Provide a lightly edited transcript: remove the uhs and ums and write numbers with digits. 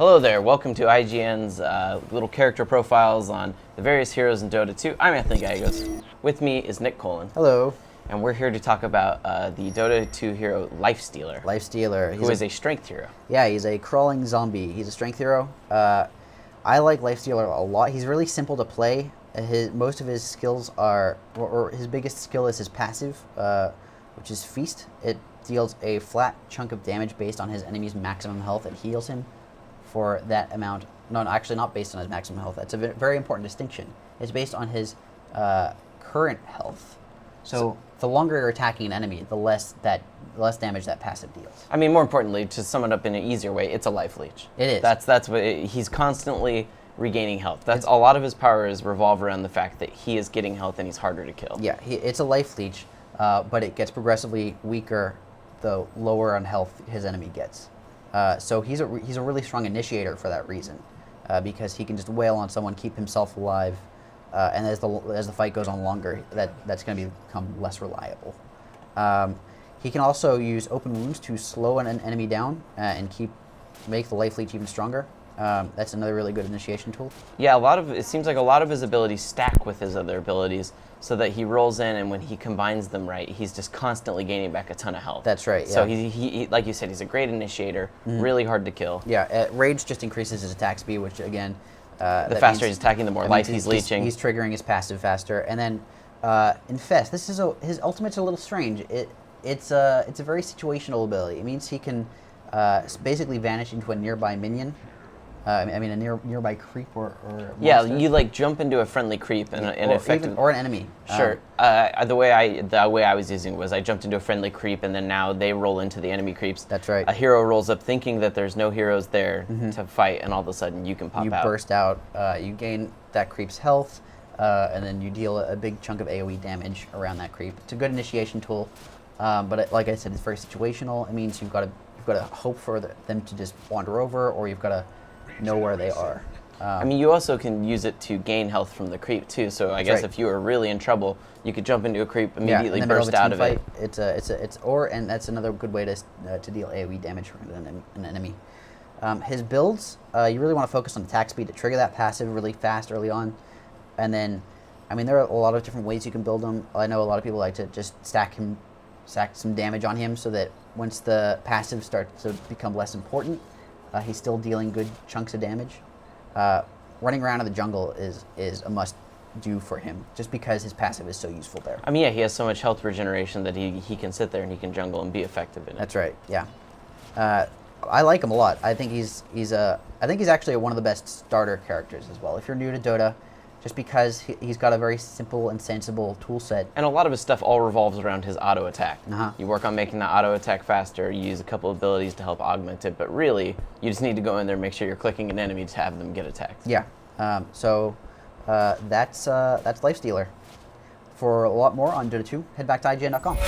Hello there, welcome to IGN's little character profiles on the various heroes in Dota 2. I'm Anthony Gallegos. With me is Nick Kolan. Hello. And we're here to talk about the Dota 2 hero Lifestealer. Lifestealer. Who is a strength hero. Yeah, he's a crawling zombie. He's a strength hero. I like Lifestealer a lot. He's really simple to play. Most of his skills are, or his biggest skill is his passive, which is Feast. It deals a flat chunk of damage based on his enemy's maximum health and heals him for that amount. No, actually not based on his maximum health. That's a very important distinction. It's based on his current health. So the longer you're attacking an enemy, the less damage that passive deals. I mean, more importantly, to sum it up in an easier way, it's a life leech. It is. That's what he's constantly regaining health. That's a lot of his powers revolve around the fact that he is getting health and he's harder to kill. Yeah, it's a life leech, but it gets progressively weaker the lower on health his enemy gets. So he's a really strong initiator for that reason, because he can just wail on someone, keep himself alive, and as the fight goes on longer, that's going to become less reliable. He can also use open wounds to slow an enemy down and make the life leech even stronger. That's another really good initiation tool. Yeah, it seems like a lot of his abilities stack with his other abilities, so that he rolls in, and when he combines them right, he's just constantly gaining back a ton of health. That's right. Yeah. So he like you said, he's a great initiator, really hard to kill. Yeah, Rage just increases his attack speed, which again, the faster he's attacking, the more life he's leeching. He's triggering his passive faster, and then Infest. His ultimate's a little strange. It's a very situational ability. It means he can basically vanish into a nearby minion. I mean, a nearby creep or yeah, monster. you like jump into a friendly creep and or an enemy. Sure. The way I was using it was I jumped into a friendly creep, and then now they roll into the enemy creeps. That's right. A hero rolls up thinking that there's no heroes there to fight, and all of a sudden you can pop out. You burst out. You gain that creep's health, and then you deal a big chunk of AOE damage around that creep. It's a good initiation tool, but like I said, it's very situational. It means you've got to hope for them to just wander over, or you've got to know where they are. I mean, you also can use it to gain health from the creep too. So I guess if you were really in trouble, you could jump into a creep, immediately burst out of it. And that's another good way to deal AOE damage from an enemy. His builds, you really want to focus on attack speed to trigger that passive really fast early on, and then, I mean, there are a lot of different ways you can build them. I know a lot of people like to just stack some damage on him, so that once the passive starts to become less important, he's still dealing good chunks of damage. Running around in the jungle is a must-do for him, just because his passive is so useful there. I mean, yeah, he has so much health regeneration that he can sit there and he can jungle and be effective in it. That's right. Yeah, I like him a lot. I think he's actually one of the best starter characters as well. If you're new to Dota, just because he's got a very simple and sensible tool set. And a lot of his stuff all revolves around his auto attack. You work on making the auto attack faster, you use a couple abilities to help augment it, but really, you just need to go in there and make sure you're clicking an enemy to have them get attacked. Yeah, so that's Lifestealer. For a lot more on Dota 2, head back to IGN.com.